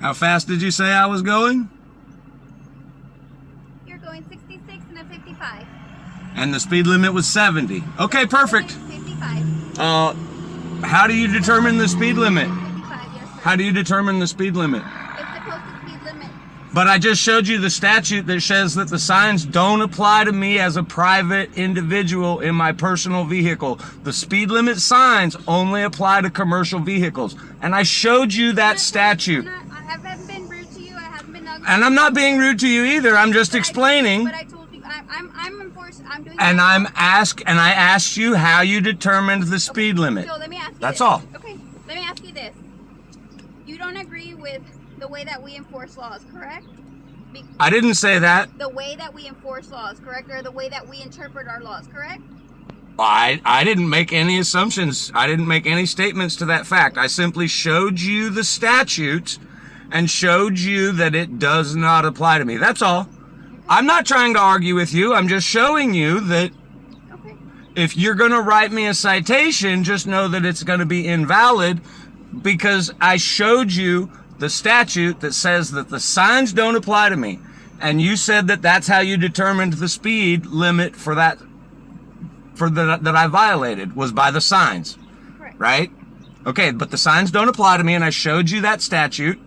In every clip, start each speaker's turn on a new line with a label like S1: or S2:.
S1: How fast did you say I was going?
S2: You're going 66 and a 55.
S1: And the speed limit was 70. Okay, perfect.
S2: 55.
S1: How do you determine the speed limit?
S2: 55, yes, sir.
S1: How do you determine the speed limit?
S2: It's the posted speed limit.
S1: But I just showed you the statute that says that the signs don't apply to me as a private individual in my personal vehicle. The speed limit signs only apply to commercial vehicles. And I showed you that statute.
S2: I haven't been rude to you. I haven't been ugly.
S1: And I'm not being rude to you either. I'm just explaining.
S2: But I told you, I'm enforced. I'm doing.
S1: And I asked you how you determined the speed limit.
S2: So let me ask you.
S1: That's
S2: this.
S1: all.
S2: Okay. Let me ask you this. You don't agree with the way that we enforce laws, correct?
S1: I didn't say that.
S2: The way that we enforce laws, correct? Or the way that we interpret our laws, correct?
S1: I didn't make any assumptions. I didn't make any statements to that fact. I simply showed you the statute and showed you that it does not apply to me. That's all. I'm not trying to argue with you. I'm just showing you that
S2: Okay.
S1: if you're going to write me a citation, just know that it's going to be invalid because I showed you the statute that says that the signs don't apply to me. And you said that that's how you determined the speed limit for that I violated was by the signs.
S2: Correct.
S1: Right? Okay, but the signs don't apply to me, and I showed you that statute.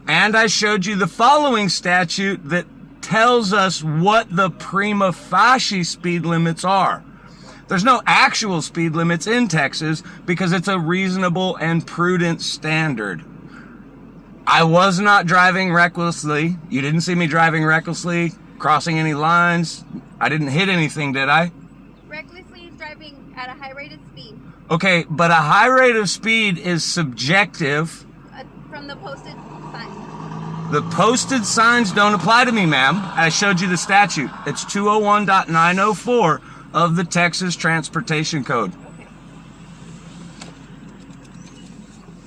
S1: And I showed you the following statute that tells us what the prima facie speed limits are. There's no actual speed limits in Texas because it's a reasonable and prudent standard. I was not driving recklessly. You didn't see me driving recklessly, crossing any lines. I didn't hit anything, did I?
S2: Recklessly driving at a high rate of speed.
S1: Okay, but a high rate of speed is subjective.
S2: From the posted sign.
S1: The posted signs don't apply to me, ma'am. I showed you the statute. It's 201.904 of the Texas Transportation Code.
S2: Okay.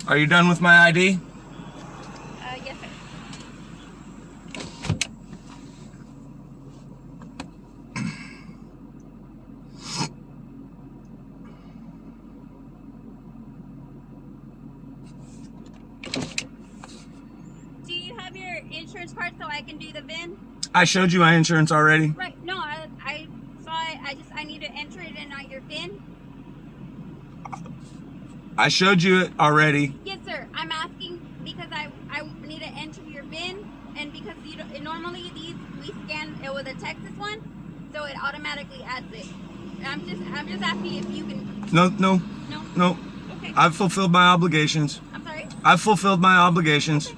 S1: Are you done with my ID?
S2: Yes, sir. Do you have your insurance card so I can do the VIN?
S1: I showed you my insurance already.
S2: Right. No, I saw it. I need to enter it in on your VIN.
S1: I showed you it already.
S2: Yes, sir. I'm asking because I need to enter your VIN, and because normally we scan it with a Texas one, so it automatically adds it. I'm just asking if you can.
S1: No.
S2: Okay.
S1: I've fulfilled my obligations.
S2: I'm sorry.
S1: I've fulfilled my obligations.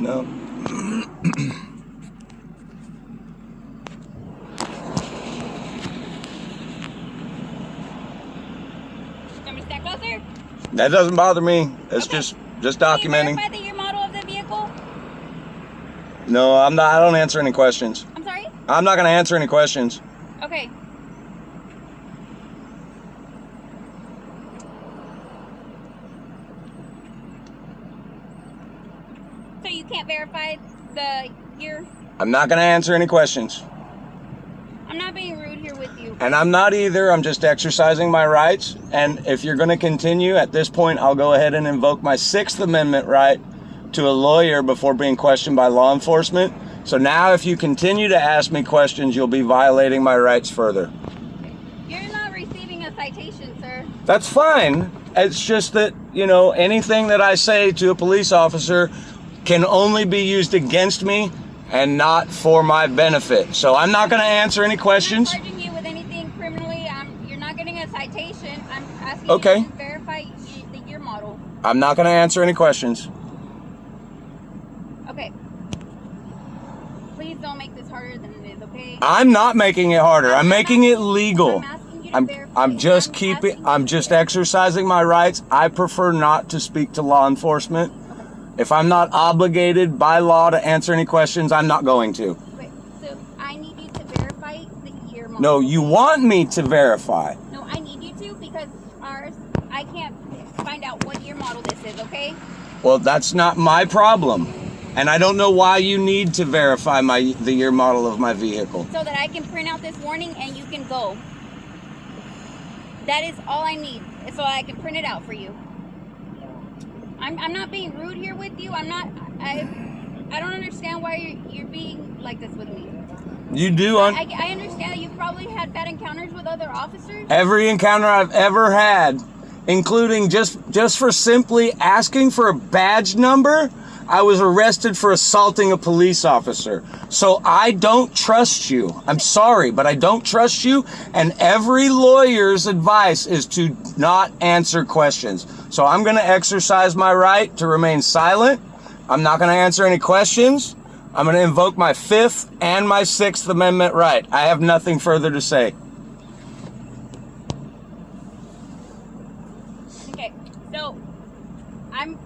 S1: No.
S2: Want me to stand closer?
S1: That doesn't bother me. It's
S2: Okay.
S1: just
S2: Can you
S1: documenting.
S2: verify the year model of the vehicle?
S1: No, I'm not. I don't answer any questions.
S2: I'm sorry?
S1: I'm not going to answer any questions.
S2: Okay. So you can't verify the year?
S1: I'm not going to answer any questions.
S2: I'm not being rude here with you.
S1: And I'm not either. I'm just exercising my rights. And if you're going to continue, at this point, I'll go ahead and invoke my Sixth Amendment right to a lawyer before being questioned by law enforcement. So now if you continue to ask me questions, you'll be violating my rights further.
S2: You're not receiving a citation, sir.
S1: That's fine. It's just that, you know, anything that I say to a police officer can only be used against me and not for my benefit. So I'm not going to answer any questions.
S2: I'm not charging you with anything criminally. You're not getting a citation. I'm asking
S1: Okay.
S2: you to verify the year model.
S1: I'm not going to answer any questions.
S2: Okay. Please don't make this harder than it is, okay?
S1: I'm not making it harder. I'm making it legal.
S2: I'm asking you to verify.
S1: I'm just exercising my rights. I prefer not to speak to law enforcement. If I'm not obligated by law to answer any questions, I'm not going to.
S2: Wait, so I need you to verify the year model.
S1: No, you want me to verify.
S2: No, I need you to because I can't find out what year model this is, okay?
S1: Well, that's not my problem. And I don't know why you need to verify the year model of my vehicle.
S2: So that I can print out this warning and you can go. That is all I need, so I can print it out for you. I'm not being rude here with you. I don't understand why you're being like this with me.
S1: You do
S2: I understand that you've probably had bad encounters with other officers.
S1: every encounter I've ever had, including just for simply asking for a badge number, I was arrested for assaulting a police officer. So I don't trust you. I'm sorry, but I don't trust you. And every lawyer's advice is to not answer questions. So I'm going to exercise my right to remain silent. I'm not going to answer any questions. I'm going to invoke my Fifth and my Sixth Amendment right. I have nothing further to say.
S2: Okay, so I'm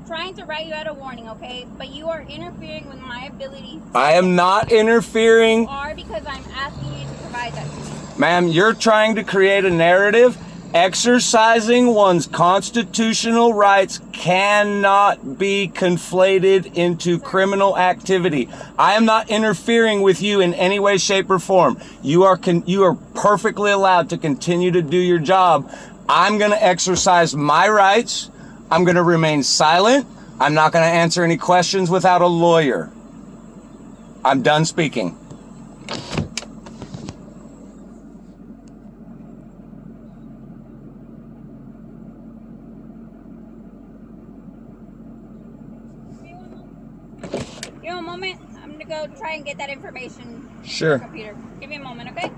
S2: trying to write you out a warning, okay? But you are interfering with my ability.
S1: I am not interfering.
S2: Or because I'm asking you to provide that to me.
S1: Ma'am, you're trying to create a narrative. Exercising one's constitutional rights cannot be conflated into criminal activity. I am not interfering with you in any way, shape, or form. You are perfectly allowed to continue to do your job. I'm going to exercise my rights. I'm going to remain silent. I'm not going to answer any questions without a lawyer. I'm done speaking.
S2: Give me a moment. I'm gonna go try and get that information.
S1: Sure.
S2: On the computer. Give me a moment, okay?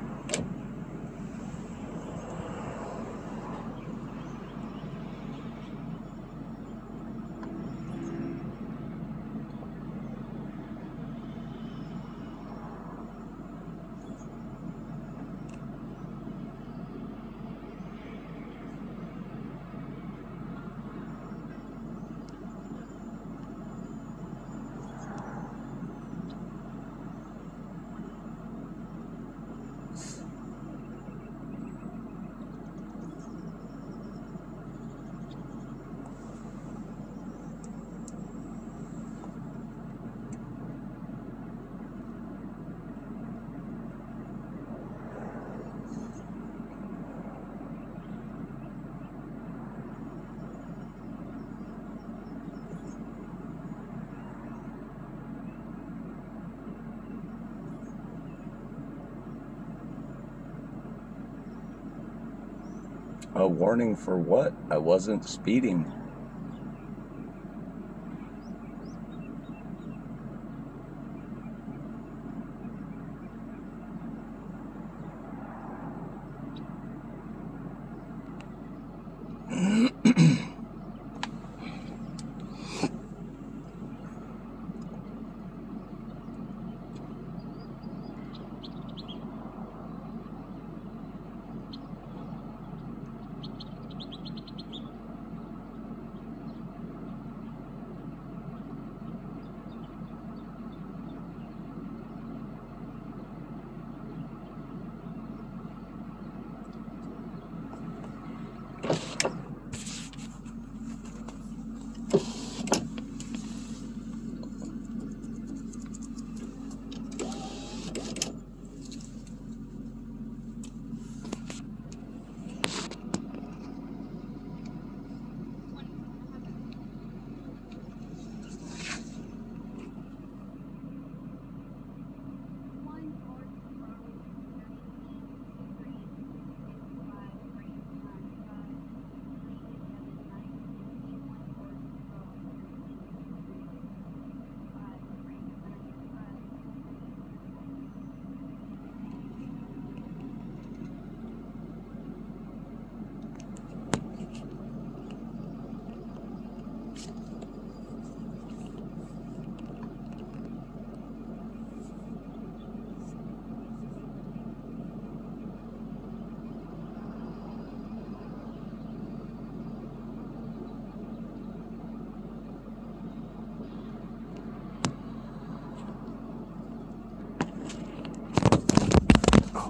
S1: A warning for what? I wasn't speeding.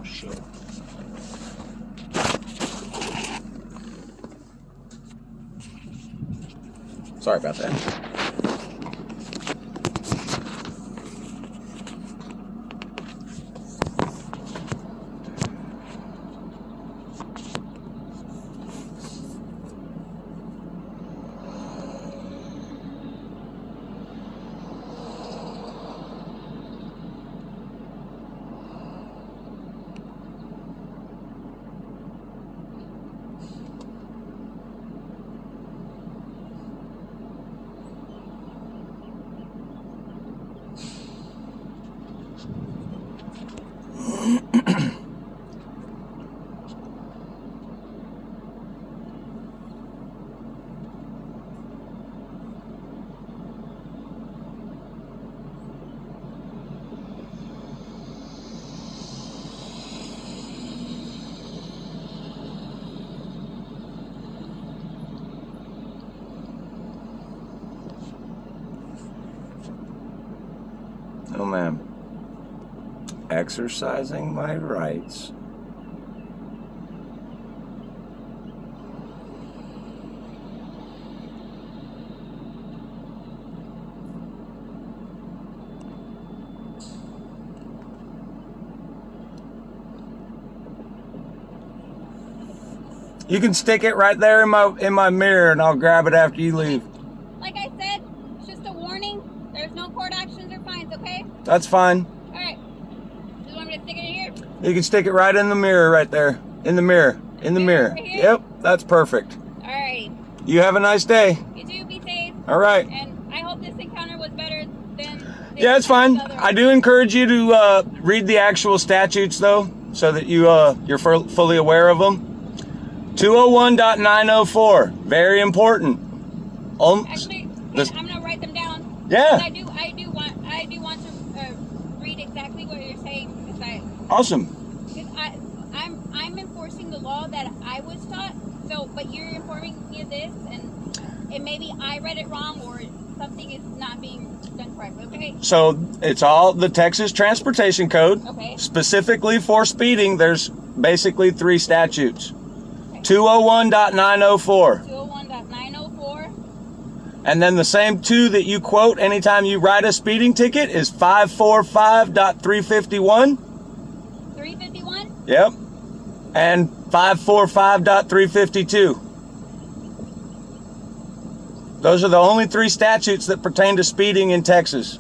S1: Oh, shit. Sorry about that. Oh, ma'am. Exercising my rights. You can stick it right there in my mirror, and I'll grab it after you leave.
S2: Like I said, it's just a warning. There's no court actions or fines, okay?
S1: That's fine.
S2: All right. Just want me to stick it in here?
S1: You can stick it right in the mirror right there. In the mirror. In the mirror.
S2: Right here?
S1: Yep, that's perfect.
S2: All right.
S1: You have a nice day.
S2: You too. Be safe.
S1: All right.
S2: And I hope this encounter was better than
S1: Yeah, it's fine. I do encourage you to read the actual statutes, though, so that you're fully aware of them. 201.904, very important.
S2: Actually, I'm gonna write them down.
S1: Yeah.
S2: I do want to read exactly what you're saying because
S1: Awesome.
S2: I'm enforcing the law that I was taught. So, but you're informing me of this, and maybe I read it wrong or something is not being done correctly. Okay.
S1: So it's all the Texas Transportation Code.
S2: Okay.
S1: Specifically for speeding, there's basically 3 statutes. 201.904.
S2: 201.904.
S1: And then the same 2 that you quote anytime you write a speeding ticket is 545.351.
S2: 351.
S1: Yep. And 545.352. Those are the only 3 statutes that pertain to speeding in Texas.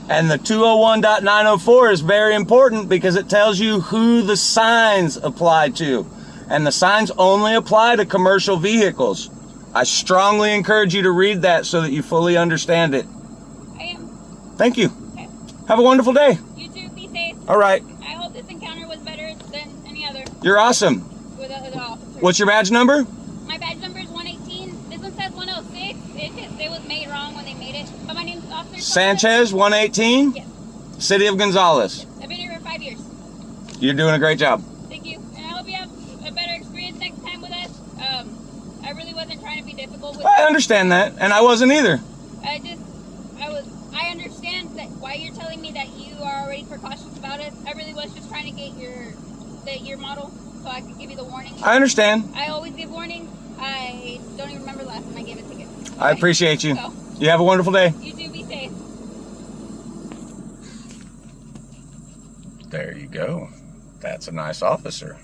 S1: And the 201.904 is very important because it tells you who the signs apply to. And the signs only apply to commercial vehicles. I strongly encourage you to read that so that you fully understand it.
S2: I am.
S1: Thank you.
S2: Okay.
S1: Have a wonderful day.
S2: You too. Be safe.
S1: All right.
S2: I hope this encounter was better than any other
S1: You're awesome.
S2: with the officers.
S1: What's your badge number?
S2: My badge number is 118. This one says 106. It was made wrong when they made it. But my name's Officer
S1: Sanchez, 118,
S2: Yes.
S1: City of Gonzales.
S2: I've been here for 5 years.
S1: You're doing a great job.
S2: Thank you. And I hope you have a better experience next time with us. I really wasn't trying to be difficult with
S1: I
S2: you.
S1: understand that, and I wasn't either.
S2: I understand that why you're telling me that you are already precautious about it. I really was just trying to get your model so I could give you the warning.
S1: I understand.
S2: I always give warnings. I don't even remember last time I gave a ticket.
S1: I appreciate you.
S2: So,
S1: You have a wonderful day.
S2: you too, be safe.
S1: There you go. That's a nice officer.